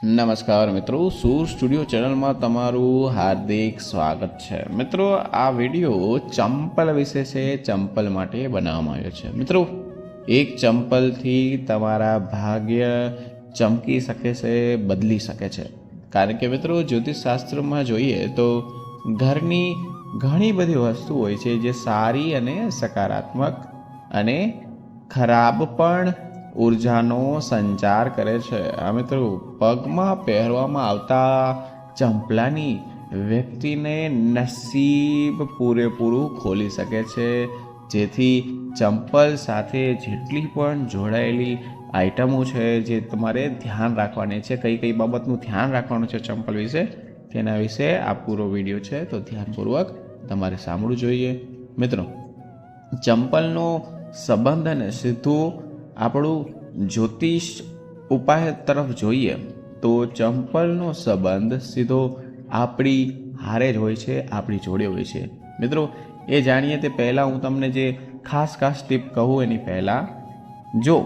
નમસ્કાર મિત્રો, સૂર સ્ટુડિયો ચેનલમાં તમારું હાર્દિક સ્વાગત છે. મિત્રો, આ વિડીયો ચંપલ વિશે છે. ચંપલ માટે બનાવવામાં આવ્યો છે. મિત્રો, એક ચંપલથી તમારા ભાગ્ય ચમકી શકે છે, બદલી શકે છે. કારણ કે મિત્રો, જ્યોતિષશાસ્ત્રમાં જોઈએ તો ઘરની ઘણી બધી વસ્તુ હોય છે જે સારી અને સકારાત્મક અને ખરાબ પણ ઉર્જાનો સંચાર કરે છે. આ મિત્રો, પગમાં પહેરવામાં આવતા ચંપલાની વ્યક્તિને નસીબ પૂરેપૂરું ખોલી શકે છે. જેથી ચંપલ સાથે જેટલી પણ જોડાયેલી આઇટમો છે જે તમારે ધ્યાન રાખવાની છે, કઈ કઈ બાબતનું ધ્યાન રાખવાનું છે ચંપલ વિશે, તેના વિશે આ પૂરો વિડીયો છે, તો ધ્યાનપૂર્વક તમારે સાંભળવું જોઈએ. મિત્રો, ચંપલનો સંબંધ અને સીધું આપણું જ્યોતિષ ઉપાય તરફ જોઈએ તો ચંપલનો સંબંધ સીધો આપણી હારે જ હોય છે, આપણી જોડે હોય છે. મિત્રો, એ જાણીએ તે પહેલાં હું તમને જે ખાસ ટીપ કહું એની પહેલાં, જો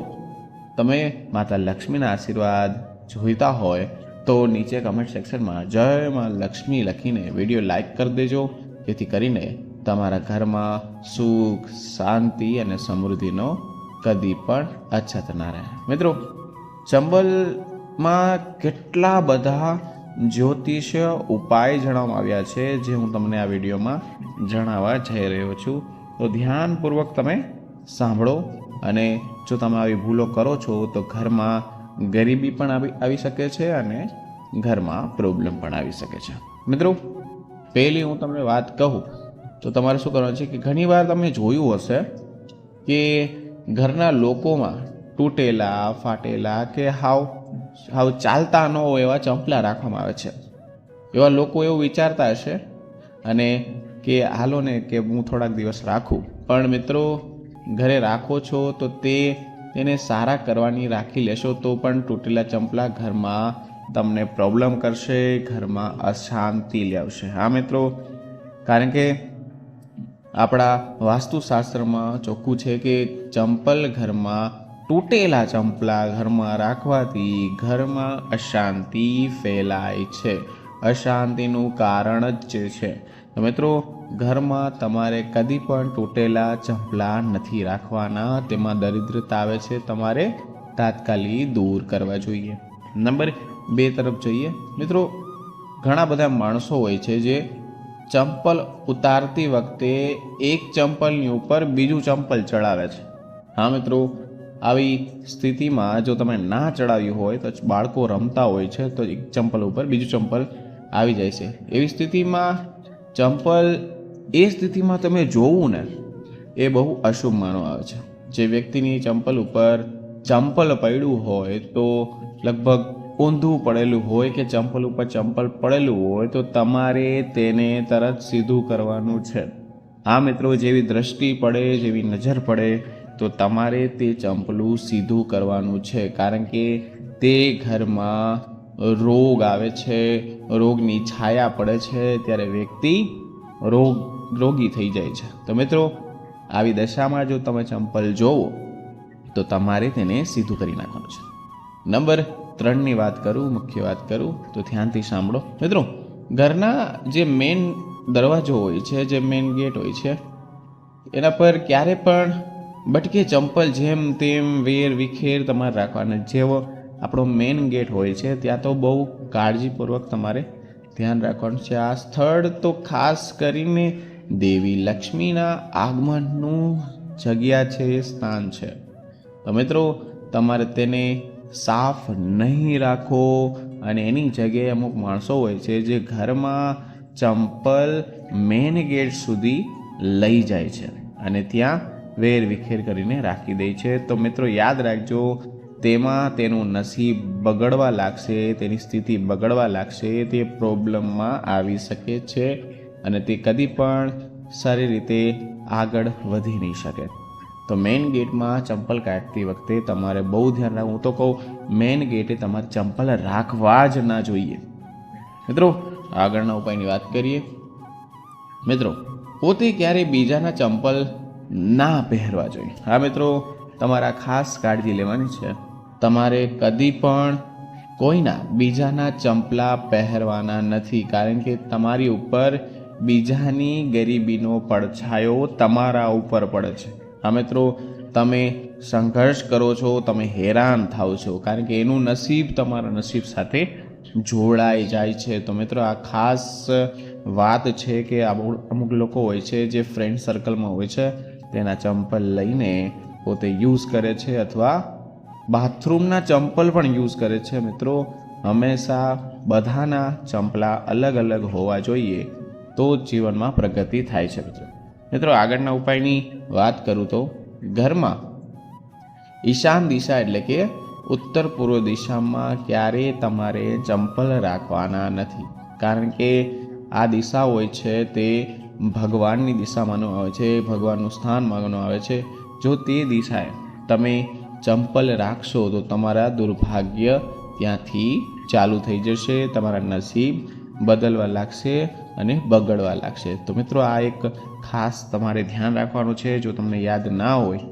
તમે માતા લક્ષ્મીના આશીર્વાદ જોઈતા હોય તો નીચે કમેન્ટ સેક્શનમાં જય માં લક્ષ્મી લખીને વિડીયો લાઈક કરી દેજો, જેથી કરીને તમારા ઘરમાં સુખ, શાંતિ અને સમૃદ્ધિનો કદી પણ અછત ના રહે. મિત્રો, ચંપલમાં કેટલા બધા જ્યોતિષીય ઉપાય જણાવવામાં આવ્યા છે જે હું તમને આ વિડીયોમાં જણાવવા જઈ રહ્યો છું. તો ધ્યાનપૂર્વક તમે સાંભળો, અને જો તમે આવી ભૂલો કરો છો તો ઘરમાં ગરીબી પણ આવી શકે છે અને ઘરમાં પ્રોબ્લેમ પણ આવી શકે છે. મિત્રો, પહેલી હું તમને વાત કહું તો તમારે શું કરવાનું છે કે ઘણીવાર તમે જોયું હશે કે ઘરના લોકોમાં તૂટેલા, ફાટેલા કે હાવ ચાલતા ન હોય એવા ચંપલા રાખવામાં આવે છે. એવા લોકો એવું વિચારતા હશે અને કે હાલો ને કે હું થોડાક દિવસ રાખું, પણ મિત્રો, ઘરે રાખો છો તો તેને સારા કરવાની રાખી લેશો તો પણ તૂટેલા ચંપલા ઘરમાં તમને પ્રોબ્લેમ કરશે, ઘરમાં અશાંતિ લાવશે. હા મિત્રો, કારણ કે આપણા વાસ્તુશાસ્ત્રમાં ચોખ્ખું છે કે ચંપલ ઘરમાં, તૂટેલા ચંપલા ઘરમાં રાખવાથી ઘરમાં અશાંતિ ફેલાય છે. અશાંતિનું કારણ જ જે છે. તો મિત્રો, ઘરમાં તમારે કદી પણ તૂટેલા ચંપલા નથી રાખવાના. તેમાં દરિદ્રતા આવે છે, તમારે તાત્કાલિક દૂર કરવા જોઈએ. નંબર 2 તરફ જોઈએ. મિત્રો, ઘણા બધા માણસો હોય છે જે ચંપલ ઉતારતી વખતે એક ચંપલની ઉપર બીજું ચંપલ ચડાવે છે. હા મિત્રો, આવી સ્થિતિમાં જો તમે ના ચડાવ્યું હોય તો બાળકો રમતા હોય છે તો એક ચંપલ ઉપર બીજું ચંપલ આવી જાય છે. એવી સ્થિતિમાં એ સ્થિતિમાં તમે જોવું ને, એ બહુ અશુભ માનવામાં આવે છે. જે વ્યક્તિની ચંપલ ઉપર ચંપલ પડ્યું હોય તો લગભગ ઊંધું પડેલું હોય કે ચંપલ ઉપર ચંપલ પડેલું હોય તો તમારે તેને તરત સીધું કરવાનું છે. હા મિત્રો, જેવી દ્રષ્ટિ પડે, જેવી નજર પડે તો તમારે તે ચંપલું સીધું કરવાનું છે. કારણ કે તે ઘરમાં રોગ આવે છે, રોગની છાયા પડે છે, ત્યારે વ્યક્તિ રોગી થઈ જાય છે. તો મિત્રો, આવી દશામાં જો તમે ચંપલ જોવો તો તમારે તેને સીધું કરી નાખવાનું છે. નંબર 3ની વાત કરું, મુખ્ય વાત કરું તો ધ્યાનથી સાંભળો. મિત્રો, ઘરના જે મેઇન દરવાજો હોય છે, જે મેઇન ગેટ હોય છે, એના પર ક્યારે પણ બટકે ચંપલ જેમ તેમ વેર વિખેર તમારે રાખવાના. જેવો આપણો મેઇન ગેટ હોય છે ત્યાં તો બહુ કાળજીપૂર્વક તમારે ધ્યાન રાખવાનું છે. આ સ્થળ તો ખાસ કરીને દેવી લક્ષ્મીના આગમનનું જગ્યા છે, સ્થાન છે. તો મિત્રો, તમારે તેને સાફ નહીં રાખો, અને એની જગ્યાએ અમુક માણસો હોય છે જે ઘરમાં ચંપલ મેઇન ગેટ સુધી લઈ જાય છે અને ત્યાં વેર વિખેર કરીને રાખી દે છે. તો મિત્રો, યાદ રાખજો, તેમાં તેનું નસીબ બગડવા લાગશે, તેની સ્થિતિ બગડવા લાગશે, તે પ્રોબ્લેમમાં આવી શકે છે અને તે કદી પણ સારી રીતે આગળ વધી નહીં શકે. તો મેઇન ગેટમાં ચંપલ કાઢતી વખતે તમારે બહુ ધ્યાન રાખવું. હું તો કહું, મેઇન ગેટે તમારે ચંપલ રાખવા જ ના જોઈએ. મિત્રો, આગળના ઉપાયની વાત કરીએ. મિત્રો, પોતે ક્યારેય બીજાના ચંપલ ના પહેરવા જોઈએ. હા મિત્રો, તમારે ખાસ કાળજી લેવાની છે. તમારે કદી પણ કોઈના બીજાના ચંપલા પહેરવાના નથી, કારણ કે તમારી ઉપર બીજાની ગરીબીનો પડછાયો તમારા ઉપર પડે છે. હા મિત્રો, તમે સંઘર્ષ કરો છો, તમે હેરાન થાવ છો, કારણ કે એનું નસીબ તમારા નસીબ સાથે જોડાઈ જાય છે. તો મિત્રો, આ ખાસ વાત છે કે અમુક લોકો હોય છે જે ફ્રેન્ડ સર્કલમાં હોય છે, તેના ચંપલ લઈને પોતે યુઝ કરે છે અથવા બાથરૂમના ચંપલ પણ યુઝ કરે છે. મિત્રો, હંમેશા બધાના ચંપલા અલગ અલગ હોવા જોઈએ, તો જીવનમાં પ્રગતિ થાય છે. મિત્રો, આગળના ઉપાયની વાત કરું તો ઘરમાં ઈશાન દિશા એટલે કે ઉત્તર પૂર્વ દિશામાં ક્યારેય તમારે ચંપલ રાખવાના નથી, કારણ કે આ દિશા હોય છે તે ભગવાનની દિશા માનવામાં આવે છે, ભગવાનનું સ્થાન માનવામાં આવે છે. જો તે દિશાએ તમે ચંપલ રાખશો તો તમારા દુર્ભાગ્ય ત્યાંથી ચાલુ થઈ જશે, તમારા નસીબ બદલવા લાગશે અને બગડવા લાગશે. તો મિત્રો, આ એક ખાસ તમારે ધ્યાન રાખવાનું છે. જો તમને યાદ ના હોય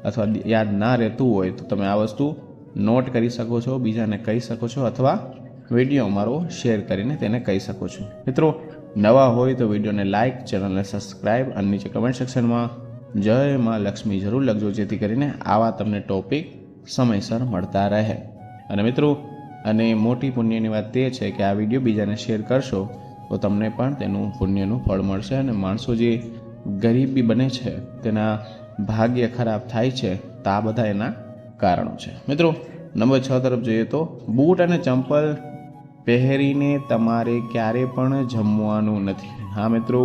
અથવા યાદ ના રહેતું હોય તો તમે આ વસ્તુ નોટ કરી શકો છો, બીજાને કહી શકો છો, અથવા વિડીયો અમારો શેર કરીને તેને કહી શકો છો. મિત્રો, નવા હોય તો વિડીયોને લાઇક, ચેનલને સબસ્ક્રાઈબ અને નીચે કમેન્ટ સેક્શનમાં જય માં લક્ષ્મી જરૂર લખજો, જેથી કરીને આવા તમને ટોપિક સમયસર મળતા રહે. અને મિત્રો, અને મોટી પુણ્યની વાત તે છે કે આ વિડીયો બીજાને શેર કરશો તો તમને પણ તેનું પુણ્યનું ફળ મળશે, અને માણસો જે ગરીબી બને છે, તેના ભાગ્ય ખરાબ થાય છે, તો આ બધા એના કારણો છે. મિત્રો, નંબર 6 તરફ જોઈએ તો બૂટ અને ચંપલ પહેરીને તમારે ક્યારે પણ જમવાનું નથી. હા મિત્રો,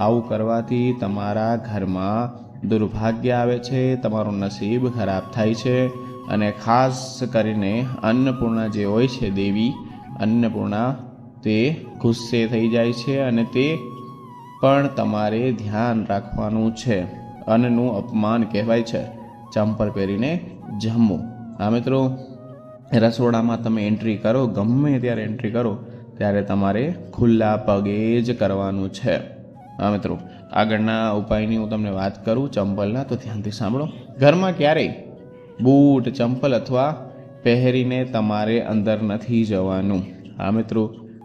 આવું કરવાથી તમારા ઘરમાં દુર્ભાગ્ય આવે છે, તમારું નસીબ ખરાબ થાય છે, અને ખાસ કરીને અન્નપૂર્ણા જે હોય છે, દેવી અન્નપૂર્ણા, તે ગુસ્સે થઈ જાય છે, અને તે પણ તમારે ધ્યાન રાખવાનું છે. અન્નનું અપમાન કહેવાય છે ચંપલ પહેરીને જમવું. હા મિત્રો, રસોડામાં તમે એન્ટ્રી કરો, ગમે ત્યારે એન્ટ્રી કરો, ત્યારે તમારે ખુલ્લા પગે જ કરવાનું છે. હા મિત્રો, આગળના ઉપાયની હું તમને વાત કરું ચંપલના, તો ધ્યાનથી સાંભળો. ઘરમાં ક્યારેય બૂટ, ચંપલ અથવા પહેરીને તમારે અંદર નથી જવાનું. હા મિત્રો,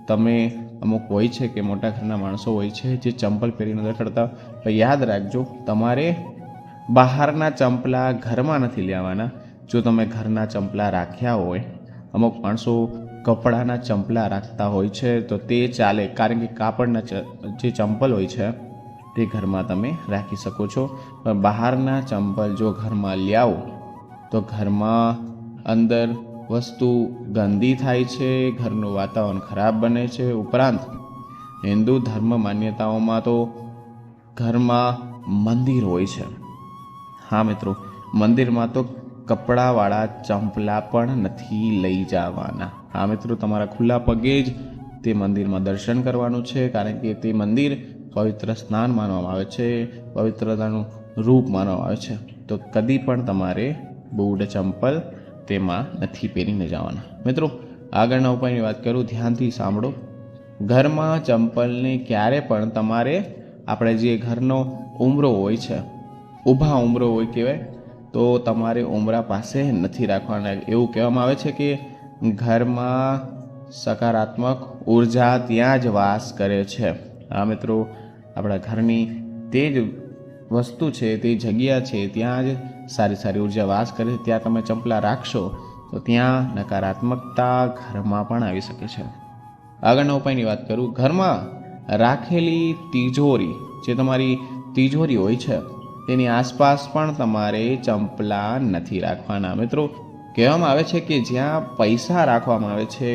તમે અમુક હોય છે કે મોટા ઘરના માણસો હોય છે જે ચંપલ પહેરીને અંદર કરતા, તો યાદ રાખજો, તમારે બહારના ચંપલા ઘરમાં નથી લેવાના. જો તમે ઘરના ચંપલા રાખ્યા હોય, અમુક માણસો કપડાના ચંપલા રાખતા હોય છે, તો તે ચાલે, કારણ કે કાપડના જે ચંપલ હોય છે તે ઘરમાં તમે રાખી શકો છો. પણ બહારના ચંપલ જો ઘરમાં લ્યાવો તો ઘરમાં અંદર વસ્તુ ગંદી થાય છે, ઘરનું વાતાવરણ ખરાબ બને છે. ઉપરાંત હિન્દુ ધર્મ માન્યતાઓમાં તો ઘરમાં મંદિર હોય છે. હા મિત્રો, મંદિરમાં તો કપડાવાળા ચંપલા પણ નથી લઈ જવાના. હા મિત્રો, તમારા ખુલ્લા પગે જ તે મંદિરમાં દર્શન કરવાનું છે, કારણ કે તે મંદિર પવિત્ર સ્નાન માનવામાં આવે છે, પવિત્રતાનું રૂપ માનવામાં આવે છે. તો કદી પણ તમારે બૂટ, ચંપલ તેમાં નથી પહેરીને જવાના. મિત્રો, આગળના ઉપાયની વાત કરું, ધ્યાનથી સાંભળો. ઘરમાં ચંપલને ક્યારે પણ તમારે, આપણે જે ઘરનો ઉંબરો હોય છે, ઊભા ઉંબરો હોય કહેવાય, તો તમારે ઉંબરા પાસે નથી રાખવાના. એવું કહેવામાં આવે છે કે ઘરમાં સકારાત્મક ઉર્જા ત્યાં જ વાસ કરે છે. આ મિત્રો, આપણા ઘરની તે જ વસ્તુ છે, તે જગ્યા છે, ત્યાં જ સારી સારી ઉર્જા વાસ કરે છે. ત્યાં તમે ચંપલા રાખશો તો ત્યાં નકારાત્મકતા ઘરમાં પણ આવી શકે છે. આગળના ઉપાયની વાત કરું, ઘરમાં રાખેલી તિજોરી, જે તમારી તિજોરી હોય છે, તેની આસપાસ પણ તમારે ચંપલા નથી રાખવાના. મિત્રો, કહેવામાં આવે છે કે જ્યાં પૈસા રાખવામાં આવે છે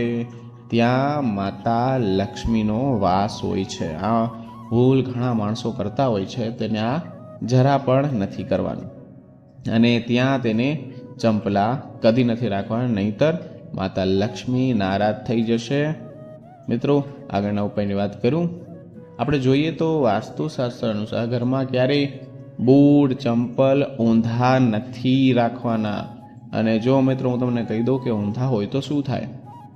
ત્યાં માતા લક્ષ્મીનો વાસ હોય છે. આ ભૂલ ઘણા માણસો કરતા હોય છે, તેને આ જરા પણ નથી કરવાનું, અને ત્યાં તેને ચંપલા કદી નથી રાખવાના, નહીંતર માતા લક્ષ્મી નારાજ થઈ જશે. મિત્રો, આગળના ઉપાયની વાત કરું, આપણે જોઈએ તો વાસ્તુશાસ્ત્ર અનુસાર ઘરમાં ક્યારેય બૂટ, ચંપલ ઊંધા નથી રાખવાના. અને જો મિત્રો, હું તમને કહી દઉં કે ઊંધા હોય તો શું થાય.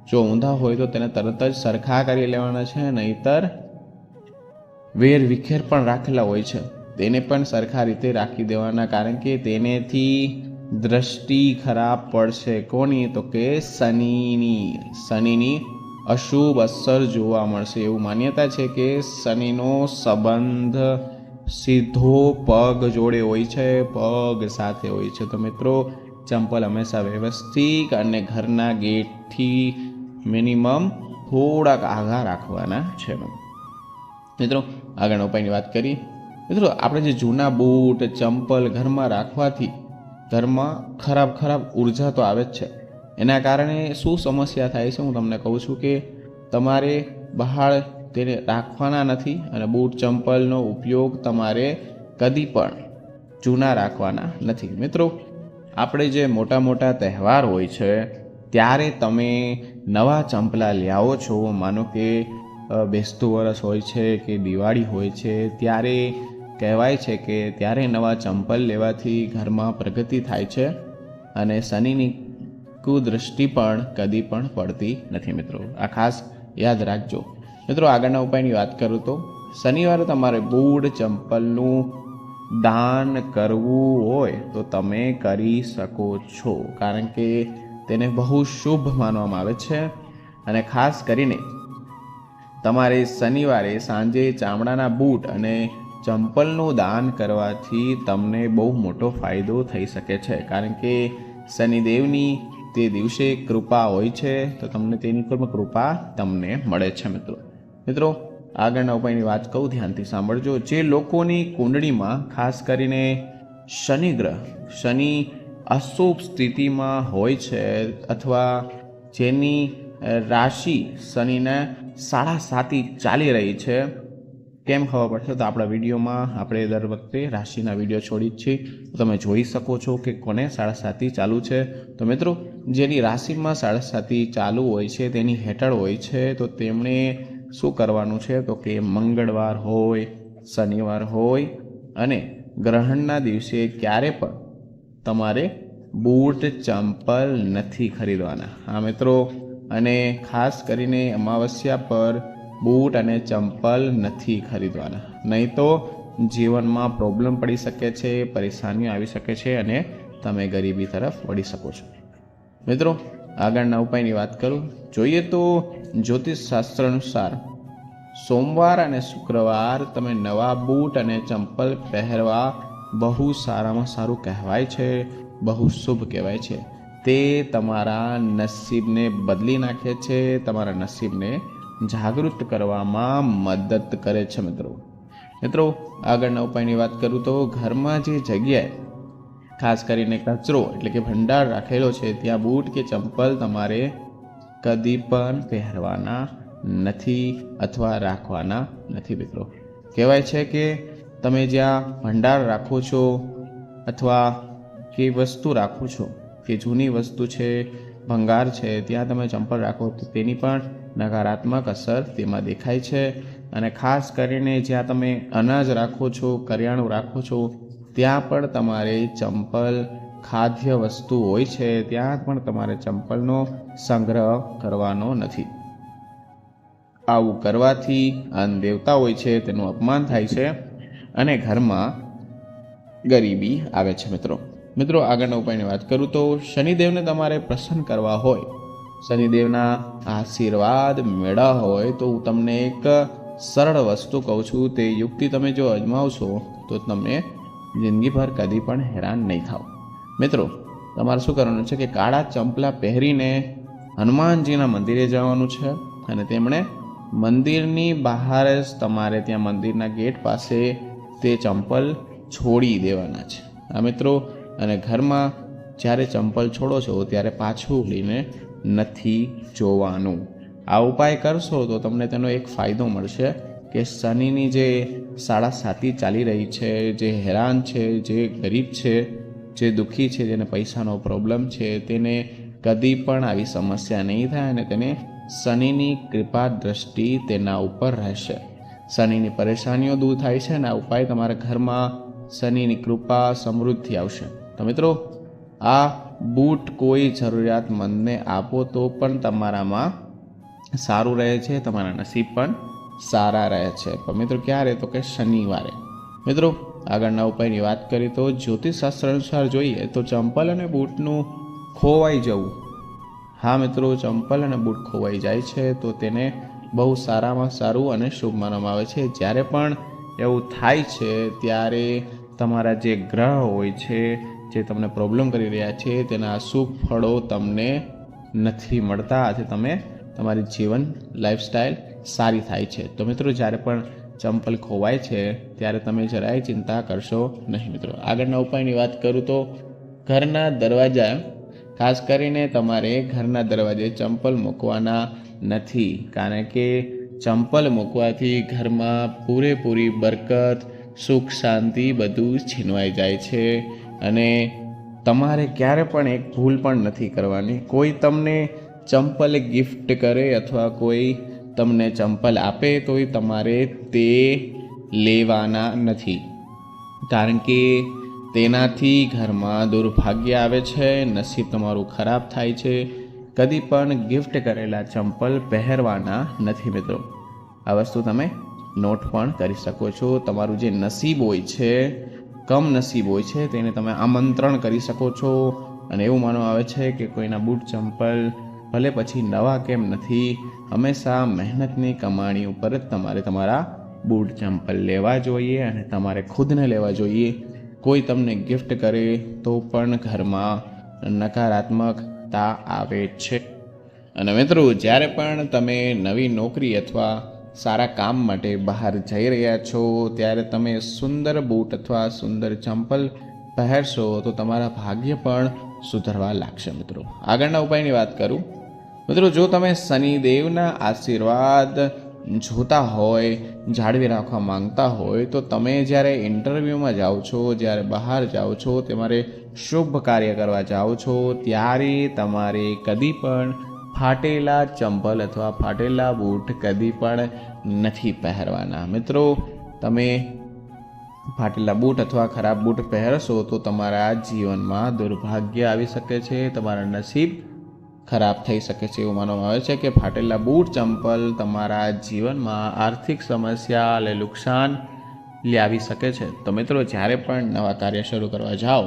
જો ઊંધા હોય તો તેને તરત જ સરખા કરી લેવાના છે, નહીંતર વેર વિખેર પણ રાખેલા હોય છે તેને પણ સરખા રીતે રાખી દેવાના, કારણ કે તેનેથી દ્રષ્ટિ ખરાબ પડશે. કોની? તો કે શનિની અશુભ અસર જોવા મળશે. એવું માન્યતા છે કે શનિનો સંબંધ સીધો પગ જોડે હોય છે, પગ સાથે હોય છે. તો મિત્રો ચંપલ હંમેશા વ્યવસ્થિત અને ઘરના ગેટથી મિનિમમ થોડાક આઘા રાખવાના છે. મિત્રો આગળના ઉપાયની વાત કરીએ. મિત્રો આપણે જે જૂના બૂટ ચંપલ ઘરમાં રાખવાથી ઘરમાં ખરાબ ઉર્જા તો આવે જ છે. એના કારણે શું સમસ્યા થાય છે હું તમને કહું છું કે તમારે બહાર તેને રાખવાના નથી અને બૂટ ચંપલનો ઉપયોગ તમારે કદી પણ જૂના રાખવાના નથી. મિત્રો આપણે જે મોટા તહેવાર હોય છે ત્યારે તમે નવા ચંપલા લાવો છો. માનો કે બેસતું વરસ હોય છે કે દિવાળી હોય છે, ત્યારે કહેવાય છે કે ત્યારે નવા ચંપલ લેવાથી ઘરમાં પ્રગતિ થાય છે અને શનિની કુદૃષ્ટિ પણ કદી પણ પડતી નથી. મિત્રો આ ખાસ યાદ રાખજો. મિત્રો આગળના ઉપાયની વાત કરું તો શનિવારે તમારે બૂટ ચંપલનું દાન કરવું હોય તો તમે કરી શકો છો, કારણ કે તેને બહુ શુભ માનવામાં આવે છે. અને ખાસ કરીને તમારે શનિવારે સાંજે ચામડાના બૂટ અને ચંપલનું દાન કરવાથી તમને બહુ મોટો ફાયદો થઈ શકે છે, કારણ કે શનિદેવની તે દિવસે કૃપા હોય છે, તો તમને તેની પર કૃપા તમને મળે છે. મિત્રો આગળના ઉપાયની વાત કહું, ધ્યાનથી સાંભળજો. જે લોકોની કુંડળીમાં ખાસ કરીને શનિ અશુભ સ્થિતિમાં હોય છે અથવા જેની રાશિ શનિના 7.5 ચાલી રહી છે, કેમ ખબર પડશે? તો આપણા વિડીયોમાં આપણે દર વખતે રાશિના વિડીયો છોડી જ છીએ, તો તમે જોઈ શકો છો કે કોને 7.5 ચાલુ છે. તો મિત્રો જેની રાશિમાં 7.5 ચાલુ હોય છે તેની હેઠળ હોય છે, તો તેમણે શું કરવાનું છે? તો કે મંગળવાર હોય, શનિવાર હોય અને ગ્રહણના દિવસે ક્યારે પણ તમારે બૂટ ચંપલ નથી ખરીદવાના. હા મિત્રો, અને ખાસ કરીને અમાવસ્યા પર બૂટ અને ચંપલ નથી ખરીદવાના, નહીં તો જીવનમાં પ્રોબ્લેમ પડી શકે છે, પરેશાનીઓ આવી શકે છે અને તમે ગરીબી તરફ વળી શકો છો. મિત્રો આગળના ઉપાયની વાત કરું, જોઈએ તો જ્યોતિષ શાસ્ત્ર અનુસાર સોમવાર અને શુક્રવાર તમે નવા બૂટ અને ચંપલ પહેરવા બહુ સારામાં સારું કહેવાય છે, બહુ શુભ કહેવાય છે. તે તમારા નસીબને બદલી નાખે છે, તમારા નસીબને જાગૃત કરવામાં મદદ કરે છે. મિત્રો આગળના ઉપાયની વાત કરું તો ઘરમાં જે જગ્યાએ ખાસ કરીને કચરો એટલે કે ભંડાર રાખેલો છે ત્યાં બૂટ કે ચંપલ તમારે કદી પણ પહેરવાના નથી અથવા રાખવાના નથી. મિત્રો કહેવાય છે કે તમે જ્યાં ભંડાર રાખો છો અથવા કે વસ્તુ રાખો છો કે જૂની વસ્તુ છે, ભંગાર છે, ત્યાં તમે ચંપલ રાખો તો તેની પણ નકારાત્મક અસર તેમાં દેખાય છે. અને ખાસ કરીને જ્યાં તમે અનાજ રાખો છો, કરિયાણું રાખો છો, ત્યાં પણ તમારે ચંપલ, ખાદ્ય વસ્તુ હોય છે, ત્યાં પણ તમારે ચંપલનો સંગ્રહ કરવાનો નથી. આવું કરવાથી અન્ન દેવતા હોય છે તેનું અપમાન થાય છે અને ઘરમાં ગરીબી આવે છે. મિત્રો આગળના ઉપાયની વાત કરું તો શનિદેવને તમારે પ્રસન્ન કરવા હોય, શનિદેવના આશીર્વાદ મેળવવા હોય તો હું તમને એક સરળ વસ્તુ કહું છું. તે યુક્તિ તમે જો અજમાવશો તો તમને જિંદગીભર કદી પણ હેરાન નહીં થાવ. મિત્રો તમારે શું કરવાનું છે કે કાળા ચંપલા પહેરીને હનુમાનજીના મંદિરે જવાનું છે અને તેમણે મંદિરની બહાર જ તમારે ત્યાં મંદિરના ગેટ પાસે તે ચંપલ છોડી દેવાના છે. આ મિત્રો, અને ઘરમાં જ્યારે ચંપલ છોડો છો ત્યારે પાછું વળીને નથી જોવાનું. આ ઉપાય કરશો તો તમને તેનો એક ફાયદો મળશે કે શનિની જે 7.5 ચાલી રહી છે, જે હેરાન છે, જે ગરીબ છે, જે દુઃખી છે, જેને પૈસાનો પ્રોબ્લેમ છે, તેને કદી પણ આવી સમસ્યા નહીં થાય અને તેને શનિની કૃપા દ્રષ્ટિ તેના ઉપર રહેશે. શનિની પરેશાનીઓ દૂર થાય છે અને આ ઉપાય તમારા ઘરમાં શનિની કૃપા, સમૃદ્ધિ આવશે. તો મિત્રો આ બૂટ કોઈ જરૂરિયાતમંદને આપો તો પણ તમારામાં સારું રહે છે, તમારા નસીબ પણ સારા રહે છે. પણ મિત્રો ક્યારે? તો કે શનિવારે. મિત્રો આગળના ઉપાયની વાત કરીએ તો જ્યોતિષશાસ્ત્ર અનુસાર જોઈએ તો ચંપલ અને બૂટનું ખોવાઈ જવું, હા મિત્રો, ચંપલ અને બૂટ ખોવાઈ જાય છે તો તેને બહુ સારામાં સારું અને શુભ માનવામાં આવે છે. જ્યારે પણ એવું થાય છે ત્યારે તમારા જે ગ્રહ હોય છે જે તમને પ્રોબ્લેમ કરી રહ્યા છે તેના શુભ ફળો તમને નથી મળતા, આથી તમે તમારી જીવન લાઈફસ્ટાઈલ સારી થાય છે. તો મિત્રો, જ્યારે પણ ચંપલ ખોવાય છે ત્યારે તમે જરાય ચિંતા કરશો નહીં. મિત્રો, આગળના ઉપાયની વાત કરું તો ઘરના દરવાજા, ખાસ કરીને તમારે ઘરના દરવાજે ચંપલ મૂકવાના નથી, કારણ કે ચંપલ મૂકવાથી ઘરમાં પૂરેપૂરી બરકત, સુખ, શાંતિ બધું છીનવાઈ જાય છે. અને તમારે ક્યારે પણ એક ભૂલ પણ નથી કરવાની. કોઈ તમને ચંપલ ગિફ્ટ કરે અથવા કોઈ તમને ચંપલ આપે તોય તમારે તે લેવાના નથી, કારણ કે તેનાથી ઘરમાં દુર્ભાગ્ય આવે છે, નસીબ તમારું ખરાબ થાય છે. કદી પણ ગિફ્ટ કરેલા ચંપલ પહેરવાના નથી. મિત્રો, આ વસ્તુ તમે નોટ પણ કરી શકો છો. તમારું જે નસીબ હોય છે, કમ નસીબ હોય છે, તેને તમે આમંત્રણ કરી શકો છો. અને એવું માનવામાં આવે છે કે કોઈના બૂટ ચંપલ ભલે પછી નવા કેમ નથી, હંમેશા મહેનતની કમાણી ઉપર જ તમારે તમારા બૂટ ચંપલ લેવા જોઈએ અને તમારે ખુદને લેવા જોઈએ. કોઈ તમને ગિફ્ટ કરે તો પણ ઘરમાં નકારાત્મકતા આવે છે. અને મિત્રો, જ્યારે પણ તમે નવી નોકરી અથવા સારા કામ માટે બહાર જઈ રહ્યા છો ત્યારે તમે સુંદર બૂટ અથવા સુંદર ચંપલ પહેરશો તો તમારા ભાગ્ય પણ સુધરવા લાગશે. મિત્રો, આગળના ઉપાયની વાત કરું. મિત્રો, જો તમે શનિદેવના આશીર્વાદ જોતા હોય, જાળવી રાખવા માંગતા હોય તો તમે જ્યારે ઇન્ટરવ્યૂમાં જાઓ છો, જ્યારે બહાર જાઓ છો, તમારે શુભ કાર્ય કરવા જાઓ છો ત્યારે તમારે કદી પણ ફાટેલા ચંપલ અથવા ફાટેલા બૂટ કદી પણ નથી પહેરવાના. મિત્રો, તમે ફાટેલા બૂટ અથવા ખરાબ બૂટ પહેરશો તો તમારા જીવનમાં દુર્ભાગ્ય આવી શકે છે, તમારા નસીબ ખરાબ થઈ શકે છે. એવું માનવામાં આવે છે કે ફાટેલા બૂટ ચંપલ તમારા જીવનમાં આર્થિક સમસ્યા અને નુકસાન લાવી શકે છે. તો મિત્રો, જ્યારે પણ નવા કાર્ય શરૂ કરવા જાઓ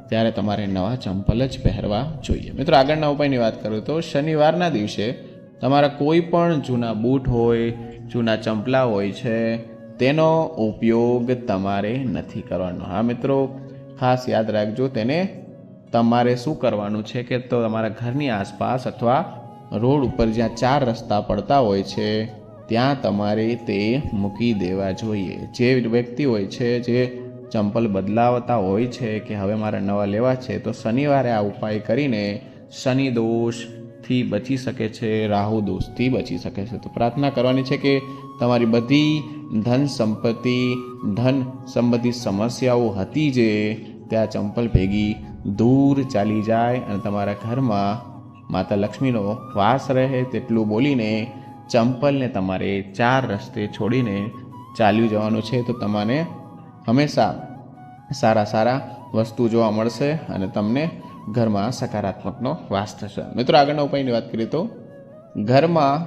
ત્યારે તમારે નવા ચંપલ જ પહેરવા જોઈએ. મિત્રો, આગળના ઉપાયની વાત કરું તો શનિવારના દિવસે તમારા કોઈ પણ જૂના બૂટ હોય, જૂના ચંપલા હોય છે, તેનો ઉપયોગ તમારે નથી કરવાનો. હા મિત્રો, ખાસ યાદ રાખજો, તેને તમારે શું કરવાનું છે કે તો તમારા ઘરની આસપાસ અથવા રોડ ઉપર જ્યાં 4 રસ્તા પડતા હોય છે ત્યાં તમારે તે મૂકી દેવા જોઈએ. જે વ્યક્તિ હોય છે જે ચંપલ બદલાવતા હોય છે કે હવે મારે નવા લેવા છે તો શનિવારે આ ઉપાય કરીને શનિ દોષથી બચી શકે છે, રાહુ દોષથી બચી શકે છે. તો પ્રાર્થના કરવાની છે કે તમારી બધી ધન સંબંધી સમસ્યાઓ હતી જે ત્યાં ચંપલ ભેગી દૂર ચાલી જાય અને તમારા ઘરમાં માતા લક્ષ્મીનો વાસ રહે તેટલું બોલીને ચંપલને તમારે 4 રસ્તે છોડીને ચાલ્યું જવાનું છે. તો તમને હંમેશા સારા વસ્તુ જોવા મળશે અને તમને ઘરમાં સકારાત્મકનો વાસ થશે. મિત્રો, આગળના ઉપાયની વાત કરીએ તો ઘરમાં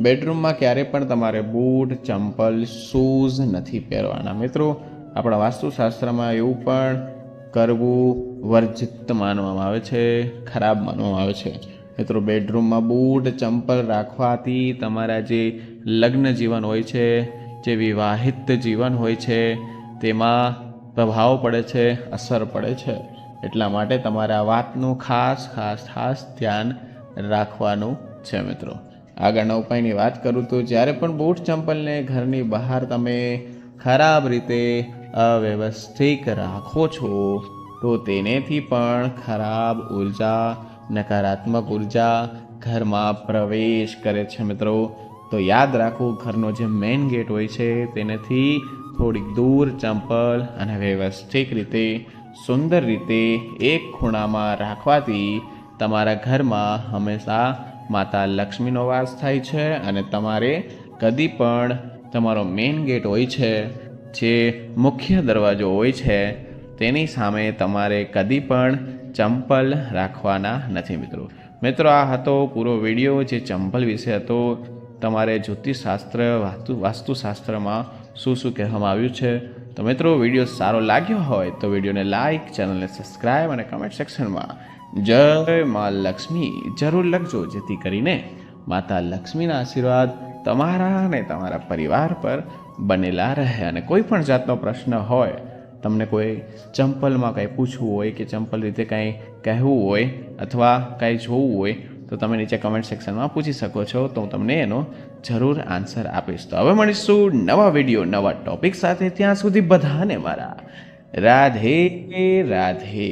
બેડરૂમમાં ક્યારે પણ તમારે બૂટ, ચંપલ, શૂઝ નથી પહેરવાના. મિત્રો, આપણા વાસ્તુશાસ્ત્રમાં એવું પણ કરવું વર્જિત માનવામાં આવે છે, ખરાબ માનવામાં આવે છે. મિત્રો, બેડરૂમમાં બૂટ, ચંપલ રાખવાથી તમારા જે લગ્ન જીવન હોય છે, જે વિવાહિત જીવન હોય છે તેમાં પ્રભાવ પડે છે, અસર પડે છે. એટલા માટે તમારે આ વાતનું ખાસ ધ્યાન રાખવાનું છે. મિત્રો, આગળના ઉપાયની વાત કરું તો જ્યારે પણ બૂટ ચંપલને ઘરની બહાર તમે ખરાબ રીતે અવ્યવસ્થિત રાખો છો તો તેનેથી પણ ખરાબ ઉર્જા, નકારાત્મક ઉર્જા ઘરમાં પ્રવેશ કરે છે. મિત્રો, તો યાદ રાખો, ઘરનો જે મેઇન ગેટ હોય છે તેનાથી થોડીક દૂર ચંપલ અને વ્યવસ્થિત રીતે, સુંદર રીતે એક ખૂણામાં રાખવાથી તમારા ઘરમાં હંમેશા માતા લક્ષ્મીનો વાસ થાય છે. અને તમારે કદી પણ તમારો મેઇન ગેટ હોય છે, જે મુખ્ય દરવાજો હોય છે, તેની સામે તમારે કદી પણ ચંપલ રાખવાના નથી. મિત્રો, આ હતો પૂરો વિડીયો જે ચંપલ વિશે હતો. તમારે જ્યોતિષશાસ્ત્ર, વાસ્તુશાસ્ત્રમાં શું કહેવામાં આવ્યું છે તો મિત્રો વિડીયો સારો લાગ્યો હોય તો વિડીયોને લાઈક, ચેનલને સબસ્ક્રાઈબ અને કમેન્ટ સેક્શનમાં જય મા લક્ષ્મી જરૂર લખજો, જેથી કરીને માતા લક્ષ્મીના આશીર્વાદ તમારા અને તમારા પરિવાર પર બનેલા રહે. અને કોઈ પણ જાતનો પ્રશ્ન હોય, તમને કોઈ ચંપલમાં કંઈ પૂછવું હોય કે ચંપલ રીતે કંઈ કહેવું હોય અથવા કંઈ જોવું હોય તો તમે નીચે કમેન્ટ સેક્શનમાં પૂછી શકો છો, તો હું તમને એનો જરૂર આન્સર આપીશ. તો હવે મળીશું નવા વિડીયો નવા ટોપિક સાથે. ત્યાં સુધી બધાને મારા રાધે રાધે.